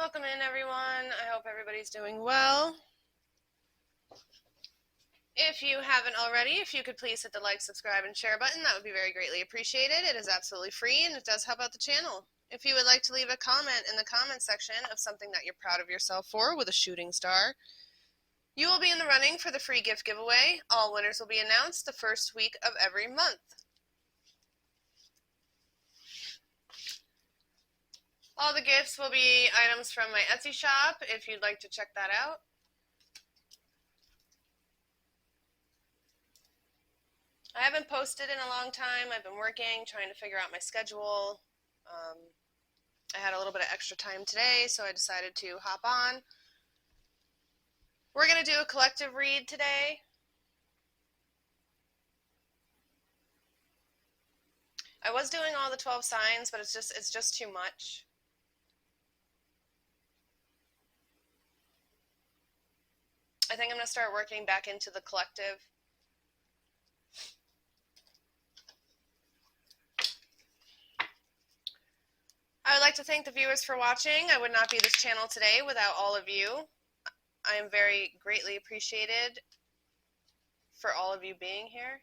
Welcome in, everyone. I hope everybody's doing well. If you haven't already, if you could please hit the like, subscribe, and share button, that would be very greatly appreciated. It is absolutely free, and it does help out the channel. If you would like to leave a comment in the comment section of something that you're proud of yourself for with a shooting star, you will be in the running for the free gift giveaway. All winners will be announced the first week of every month. All the gifts will be items from my Etsy shop if you'd like to check that out. I haven't posted in a long time. I've been working, trying to figure out my schedule. I had a little bit of extra time today, so I decided to hop on. We're going to do a collective read today. I was doing all the 12 signs, but it's just too much. I think I'm going to start working back into the collective. I would like to thank the viewers for watching. I would not be this channel today without all of you. I am very greatly appreciated for all of you being here.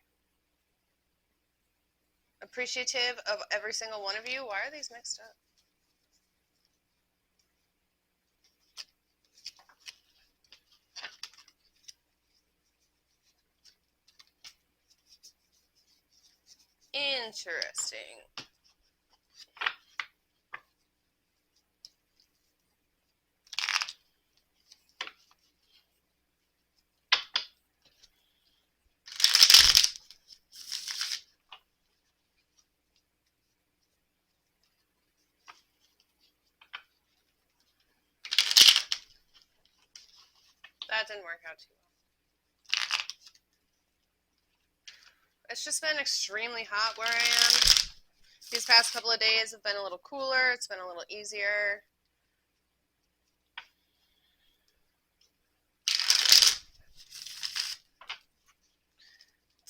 Appreciative of every single one of you. Why are these mixed up? Interesting. That didn't work out too well. It's just been extremely hot where I am. These past couple of days have been a little cooler. It's been a little easier.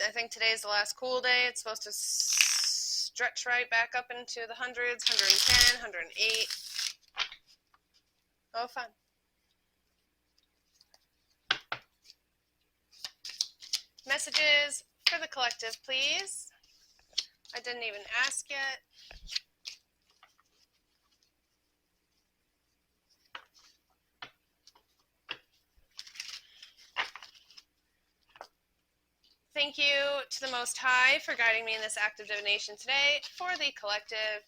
I think today's the last cool day. It's supposed to stretch right back up into the hundreds, 110, 108. Oh, fun. Messages for the collective, please. I didn't even ask yet. Thank you to the Most High for guiding me in this act of divination today for the collective.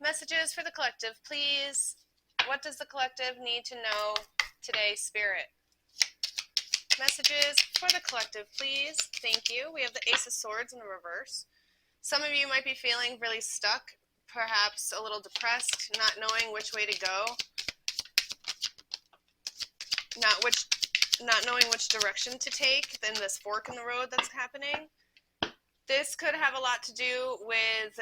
Messages for the collective, please. What does the collective need to know today, Spirit? Messages for the collective, please. Thank you. We have the Ace of Swords in the reverse. Some of you might be feeling really stuck, perhaps a little depressed, not knowing which way to go, not knowing which direction to take in this fork in the road that's happening. This could have a lot to do with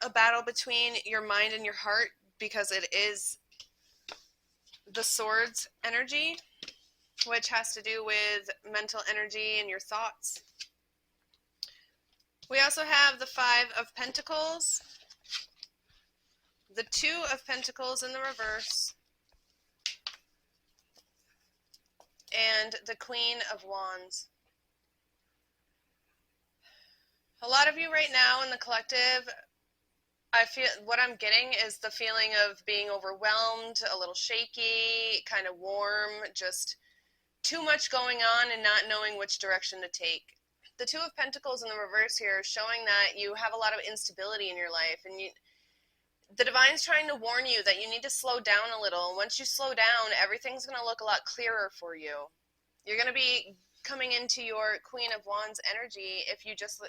a battle between your mind and your heart, because it is the swords energy, which has to do with mental energy and your thoughts. We also have the Five of Pentacles, the Two of Pentacles in the reverse, and the Queen of Wands. A lot of you right now in the collective, I feel what I'm getting is the feeling of being overwhelmed, a little shaky, kind of warm, just too much going on and not knowing which direction to take. The Two of Pentacles in the reverse here is showing that you have a lot of instability in your life, and the Divine's trying to warn you that you need to slow down a little. Once you slow down, everything's going to look a lot clearer for you. You're going to be coming into your Queen of Wands energy if you just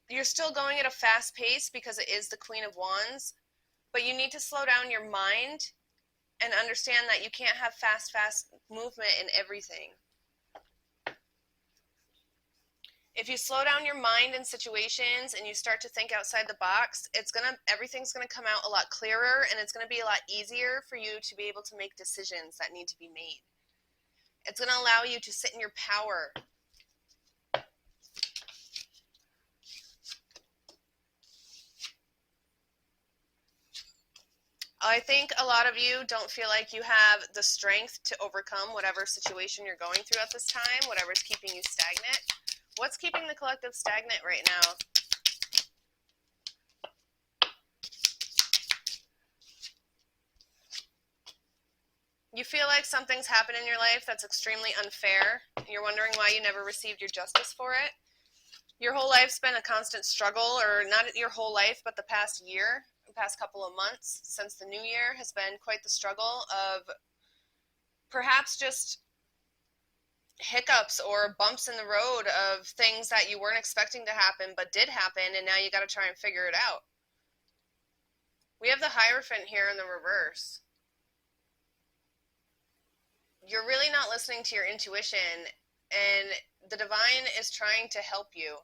you're still going at a fast pace because it is the Queen of Wands, but you need to slow down your mind and understand that you can't have fast movement in everything. If you slow down your mind in situations and you start to think outside the box, everything's gonna come out a lot clearer, and it's gonna be a lot easier for you to be able to make decisions that need to be made. It's gonna allow you to sit in your power. I think a lot of you don't feel like you have the strength to overcome whatever situation you're going through at this time, whatever's keeping you stagnant. What's keeping the collective stagnant right now? You feel like something's happened in your life that's extremely unfair. You're wondering why you never received your justice for it. Your whole life's been a constant struggle, or not your whole life, but the past year, the past couple of months since the new year has been quite the struggle of perhaps just hiccups or bumps in the road of things that you weren't expecting to happen but did happen, and now you got to try and figure it out. We have the Hierophant here in the reverse. You're really not listening to your intuition, and the divine is trying to help you.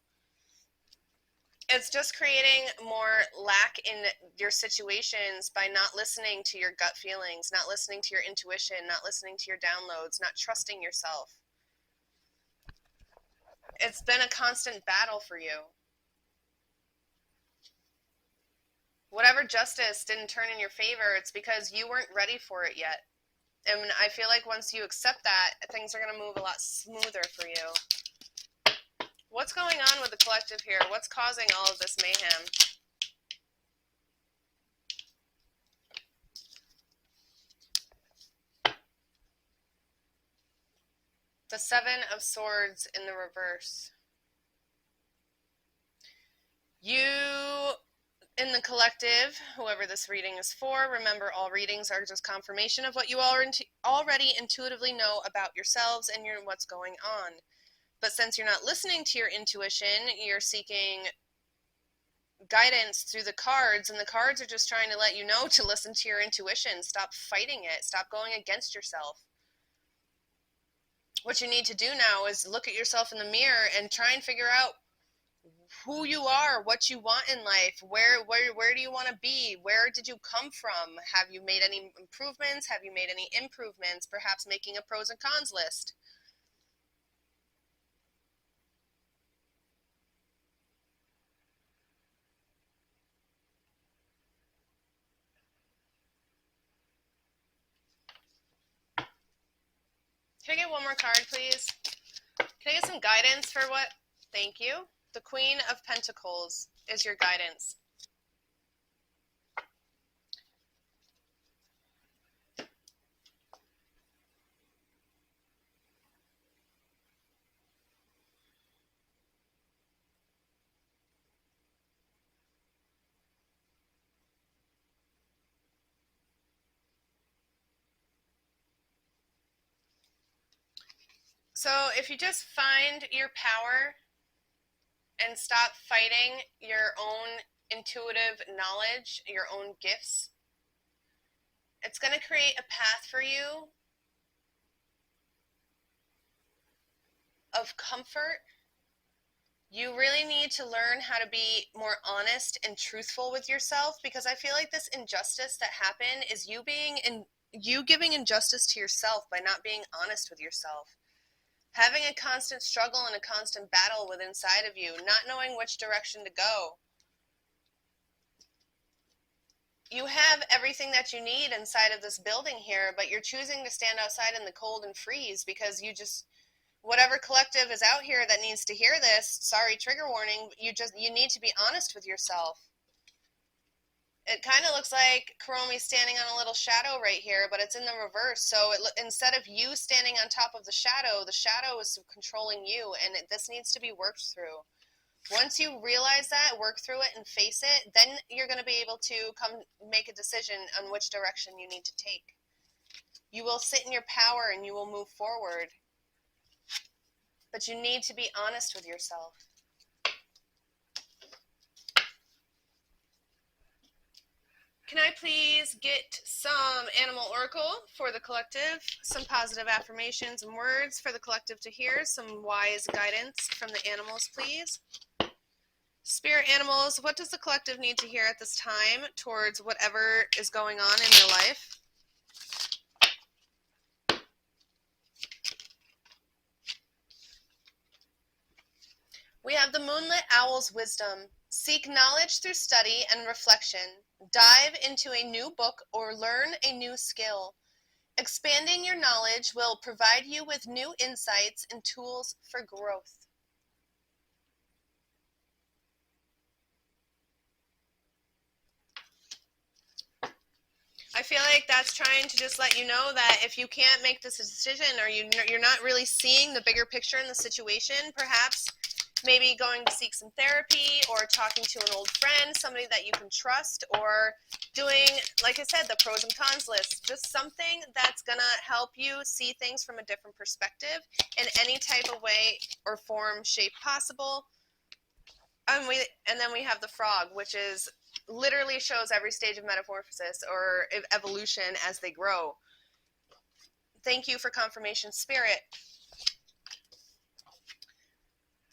It's just creating more lack in your situations by not listening to your gut feelings, not listening to your intuition, not listening to your downloads, not trusting yourself. It's been a constant battle for you. Whatever justice didn't turn in your favor, it's because you weren't ready for it yet. And I feel like once you accept that, things are going to move a lot smoother for you. What's going on with the collective here? What's causing all of this mayhem? The Seven of Swords in the reverse. You, in the collective, whoever this reading is for, remember all readings are just confirmation of what you already intuitively know about yourselves and what's going on. But since you're not listening to your intuition, you're seeking guidance through the cards, and the cards are just trying to let you know to listen to your intuition. Stop fighting it. Stop going against yourself. What you need to do now is look at yourself in the mirror and try and figure out who you are, what you want in life, where do you want to be, where did you come from, have you made any improvements, have you made any improvements, perhaps making a pros and cons list. Can I get one more card, please? Can I get some guidance for what? Thank you. The Queen of Pentacles is your guidance. So if you just find your power and stop fighting your own intuitive knowledge, your own gifts, it's going to create a path for you of comfort. You really need to learn how to be more honest and truthful with yourself, because I feel like this injustice that happened is you giving injustice to yourself by not being honest with yourself. Having a constant struggle and a constant battle within inside of you, not knowing which direction to go. You have everything that you need inside of this building here, but you're choosing to stand outside in the cold and freeze because whatever collective is out here that needs to hear this, sorry, trigger warning, you need to be honest with yourself. It kind of looks like Kuromi's standing on a little shadow right here, but it's in the reverse. So instead of you standing on top of the shadow is controlling you, and this needs to be worked through. Once you realize that, work through it and face it, then you're going to be able to come make a decision on which direction you need to take. You will sit in your power and you will move forward. But you need to be honest with yourself. Can I please get some animal oracle for the collective, some positive affirmations and words for the collective to hear, some wise guidance from the animals, please? Spirit animals, what does the collective need to hear at this time towards whatever is going on in your life? We have the Moonlit Owl's wisdom. Seek knowledge through study and reflection. Dive into a new book or learn a new skill. Expanding your knowledge will provide you with new insights and tools for growth. I feel like that's trying to just let you know that if you can't make this decision, or you're not really seeing the bigger picture in the situation, perhaps maybe going to seek some therapy or talking to an old friend, somebody that you can trust, or doing, like I said, the pros and cons list, just something that's going to help you see things from a different perspective in any type of way or form, shape possible. And then we have the frog, which is literally shows every stage of metamorphosis or evolution as they grow. Thank you for confirmation, Spirit.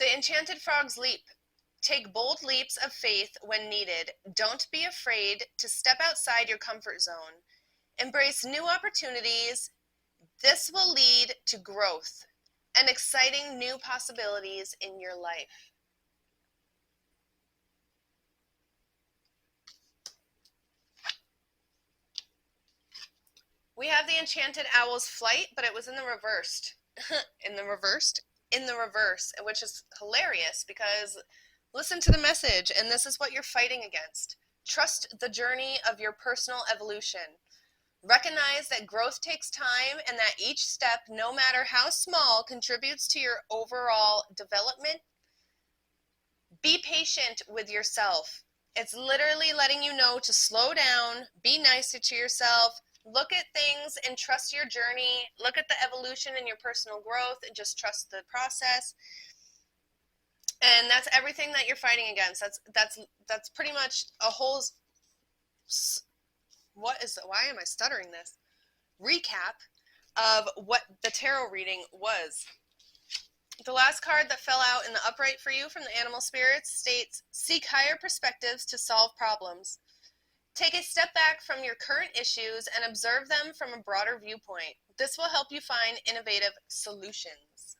The enchanted frog's leap. Take bold leaps of faith when needed. Don't be afraid to step outside your comfort zone. Embrace new opportunities. This will lead to growth and exciting new possibilities in your life. We have the enchanted owl's flight, but it was in the reversed. in the reverse, which is hilarious because listen to the message, and this is what you're fighting against. Trust the journey of your personal evolution. Recognize that growth takes time and that each step, no matter how small, contributes to your overall development. Be patient with yourself. It's literally letting you know to slow down, be nicer to yourself, look at things and trust your journey. Look at the evolution in your personal growth and just trust the process. And that's everything that you're fighting against. That's pretty much a whole, why am I stuttering this? Recap of what the tarot reading was. The last card that fell out in the upright for you from the animal spirits states, seek higher perspectives to solve problems. Take a step back from your current issues and observe them from a broader viewpoint. This will help you find innovative solutions.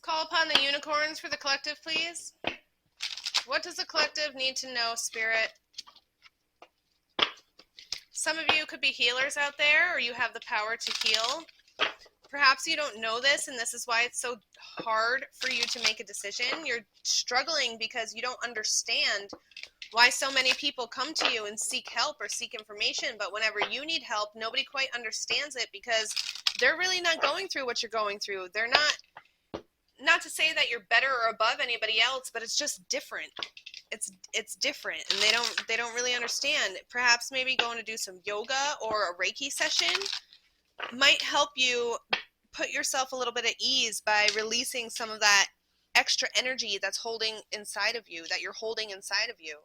Call upon the unicorns for the collective, please. What does the collective need to know, Spirit? Some of you could be healers out there, or you have the power to heal. Perhaps you don't know this, and this is why it's so hard for you to make a decision. You're struggling because you don't understand why so many people come to you and seek help or seek information, but whenever you need help, nobody quite understands it because they're really not going through what you're going through. They're not to say that you're better or above anybody else, but it's just different. It's different, and they don't really understand. Perhaps maybe going to do some yoga or a Reiki session might help you put yourself a little bit at ease by releasing some of that extra energy that's holding inside of you, that you're holding inside of you.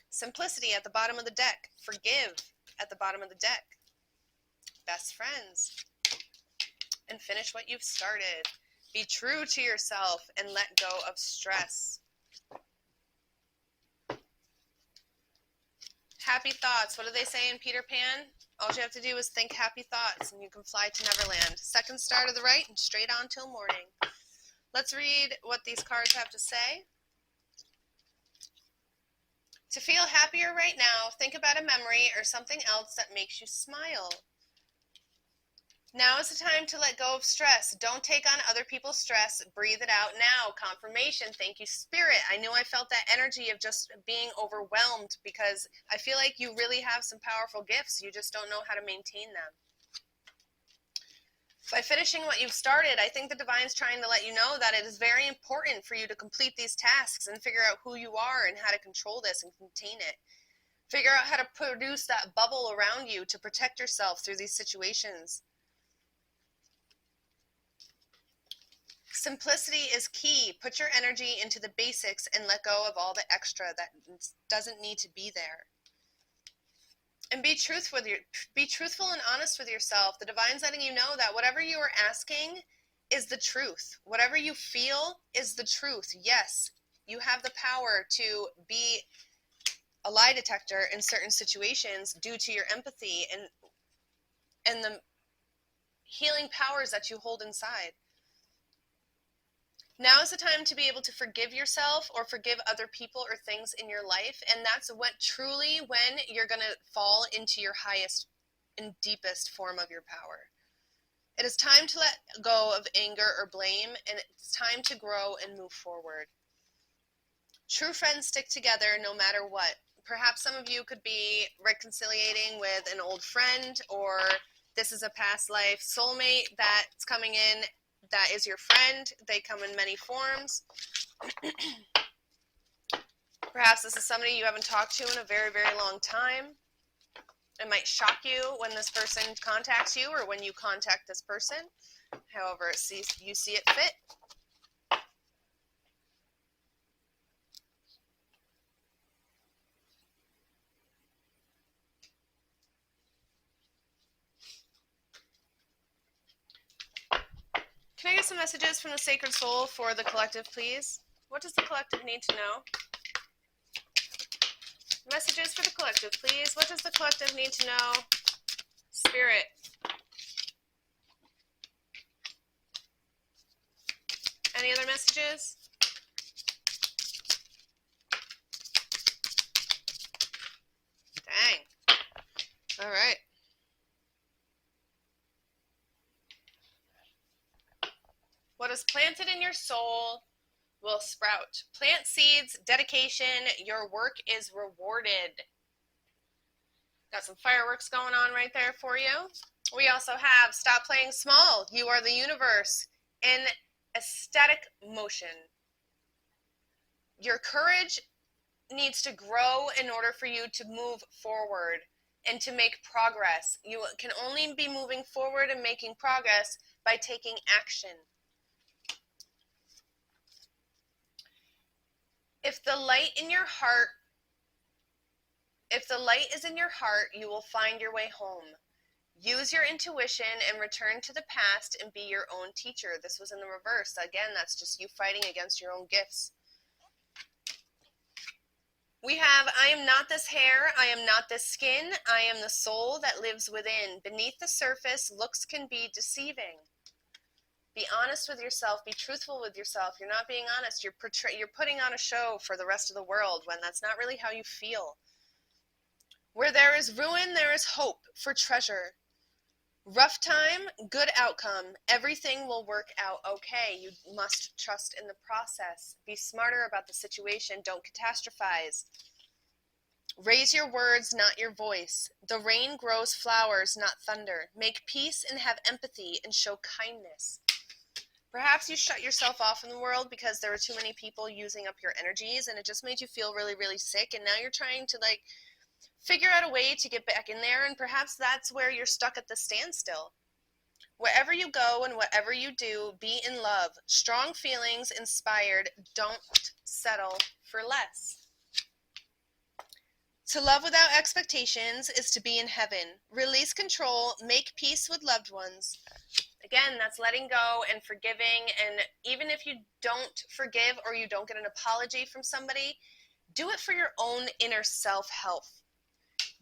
Simplicity at the bottom of the deck. Forgive at the bottom of the deck. Best friends. And finish what you've started. Be true to yourself and let go of stress. Happy thoughts. What do they say in Peter Pan? All you have to do is think happy thoughts and you can fly to Neverland. Second star to the right and straight on till morning. Let's read what these cards have to say. To feel happier right now, think about a memory or something else that makes you smile. Now is the time to let go of stress. Don't take on other people's stress. Breathe it out now. Confirmation. Thank you, Spirit. I knew I felt that energy of just being overwhelmed because I feel like you really have some powerful gifts. You just don't know how to maintain them. By finishing what you've started, I think the Divine's trying to let you know that it is very important for you to complete these tasks and figure out who you are and how to control this and contain it. Figure out how to produce that bubble around you to protect yourself through these situations. Simplicity is key. Put your energy into the basics and let go of all the extra that doesn't need to be there. And be truthful and honest with yourself. The divine's letting you know that whatever you are asking is the truth. Whatever you feel is the truth. Yes, you have the power to be a lie detector in certain situations due to your empathy and the healing powers that you hold inside. Now is the time to be able to forgive yourself or forgive other people or things in your life. And that's when you're going to fall into your highest and deepest form of your power. It is time to let go of anger or blame, and it's time to grow and move forward. True friends stick together no matter what. Perhaps some of you could be reconciliating with an old friend, or this is a past life soulmate that's coming in that is your friend. They come in many forms. Perhaps this is somebody you haven't talked to in a very, very long time. It might shock you when this person contacts you or when you contact this person, however you see it fit. Can I get some messages from the Sacred Soul for the collective, please? What does the collective need to know? Messages for the collective, please. What does the collective need to know? Spirit. Any other messages? Dang. All right. What is planted in your soul will sprout. Plant seeds, dedication, your work is rewarded. Got some fireworks going on right there for you. We also have stop playing small. You are the universe in ecstatic motion. Your courage needs to grow in order for you to move forward and to make progress. You can only be moving forward and making progress by taking action. If the light is in your heart, you will find your way home. Use your intuition and return to the past and be your own teacher. This was in the reverse. Again, that's just you fighting against your own gifts. We have, I am not this hair, I am not this skin, I am the soul that lives within. Beneath the surface, looks can be deceiving. Be honest with yourself. Be truthful with yourself. You're not being honest. You're putting on a show for the rest of the world when that's not really how you feel. Where there is ruin, there is hope for treasure. Rough time, good outcome. Everything will work out okay. You must trust in the process. Be smarter about the situation. Don't catastrophize. Raise your words, not your voice. The rain grows flowers, not thunder. Make peace and have empathy and show kindness. Perhaps you shut yourself off from the world because there were too many people using up your energies and it just made you feel really, really sick. And now you're trying to figure out a way to get back in there. And perhaps that's where you're stuck at the standstill. Wherever you go and whatever you do, be in love. Strong feelings, inspired. Don't settle for less. To love without expectations is to be in heaven. Release control. Make peace with loved ones. Again, that's letting go and forgiving. And even if you don't forgive or you don't get an apology from somebody, do it for your own inner self-health.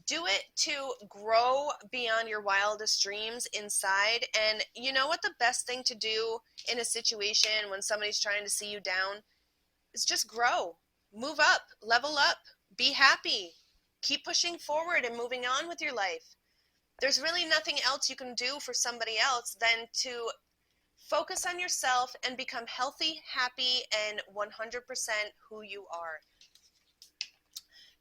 Do it to grow beyond your wildest dreams inside. And you know what the best thing to do in a situation when somebody's trying to see you down is just grow. Move up. Level up. Be happy. Keep pushing forward and moving on with your life. There's really nothing else you can do for somebody else than to focus on yourself and become healthy, happy, and 100% who you are.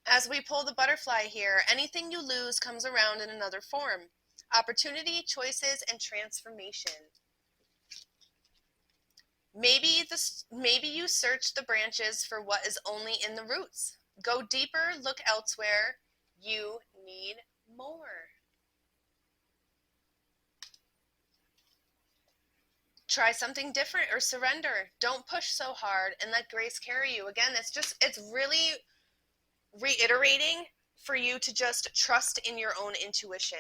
As we pull the butterfly here, anything you lose comes around in another form. Opportunity, choices, and transformation. Maybe you search the branches for what is only in the roots. Go deeper, look elsewhere. You need more. Try something different or surrender. Don't push so hard and let grace carry you. Again, it's really reiterating for you to just trust in your own intuition.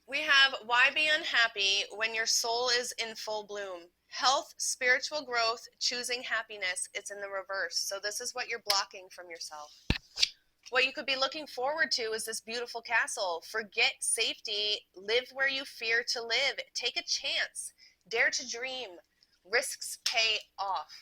We have why be unhappy when your soul is in full bloom. Health, spiritual growth, choosing happiness, it's in the reverse. So this is what you're blocking from yourself. What you could be looking forward to is this beautiful castle. Forget safety. Live where you fear to live. Take a chance. Dare to dream. Risks pay off.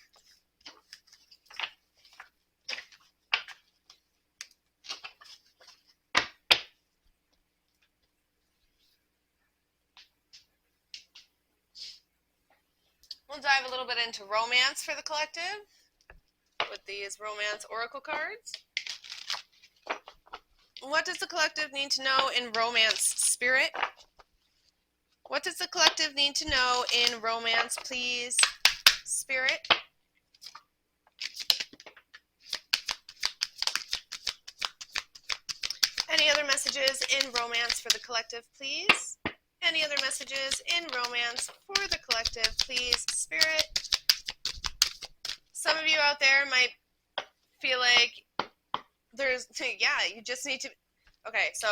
We'll dive a little bit into romance for the collective with these romance oracle cards. What does the collective need to know in romance, spirit? What does the collective need to know in romance, please, spirit? Any other messages in romance for the collective, please? Any other messages in romance for the collective, please, spirit? Some of you out there might feel like there's, yeah, you just need to, okay, so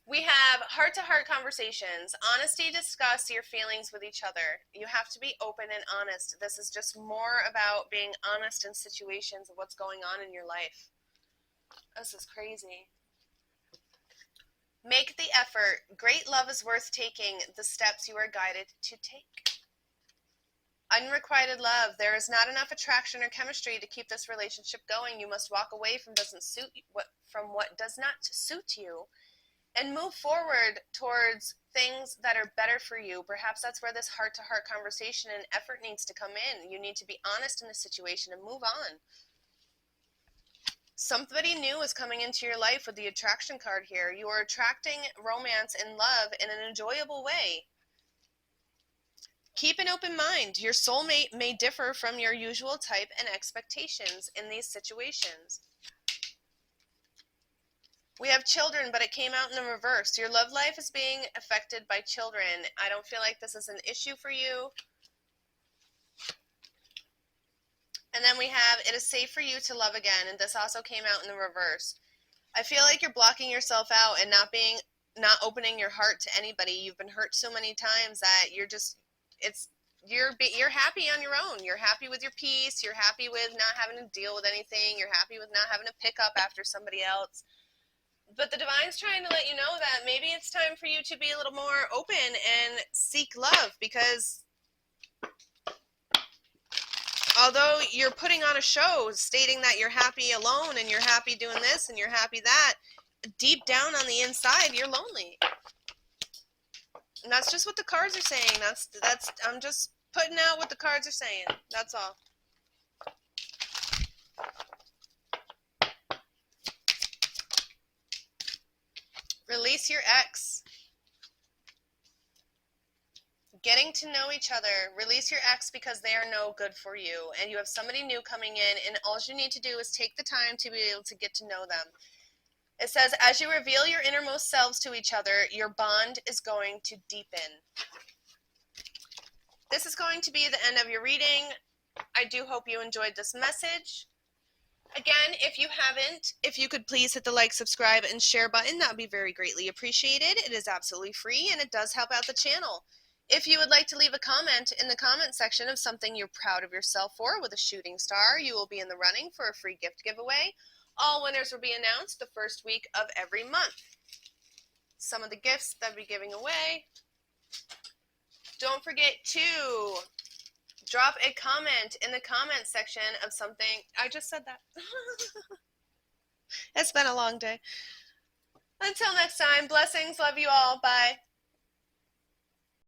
we have heart-to-heart conversations. Honesty, discuss your feelings with each other. You have to be open and honest. This is just more about being honest in situations of what's going on in your life. This is crazy. Make the effort. Great love is worth taking the steps you are guided to take. Unrequited love. There is not enough attraction or chemistry to keep this relationship going. You must walk away from what does not suit you and move forward towards things that are better for you. Perhaps that's where this heart-to-heart conversation and effort needs to come in. You need to be honest in the situation and move on. Somebody new is coming into your life with the attraction card here. You are attracting romance and love in an enjoyable way. Keep an open mind. Your soulmate may differ from your usual type and expectations in these situations. We have children, but it came out in the reverse. Your love life is being affected by children. I don't feel like this is an issue for you. And then we have, it is safe for you to love again. And this also came out in the reverse. I feel like you're blocking yourself out and not opening your heart to anybody. You've been hurt so many times that you're happy on your own. You're happy with your peace. You're happy with not having to deal with anything. You're happy with not having to pick up after somebody else. But the divine's trying to let you know that maybe it's time for you to be a little more open and seek love, because although you're putting on a show stating that you're happy alone and you're happy doing this and you're happy that, deep down on the inside, you're lonely. And that's just what the cards are saying. I'm just putting out what the cards are saying. That's all. Release your ex. Getting to know each other. Release your ex because they are no good for you. And you have somebody new coming in, and all you need to do is take the time to be able to get to know them. It says, as you reveal your innermost selves to each other, your bond is going to deepen. This is going to be the end of your reading. I do hope you enjoyed this message. Again, if you haven't, if you could please hit the like, subscribe, and share button, that would be very greatly appreciated. It is absolutely free, and it does help out the channel. If you would like to leave a comment in the comment section of something you're proud of yourself for with a shooting star, you will be in the running for a free gift giveaway. All winners will be announced the first week of every month. Some of the gifts that I'll be giving away. Don't forget to drop a comment in the comment section of something. I just said that. It's been a long day. Until next time, blessings. Love you all. Bye.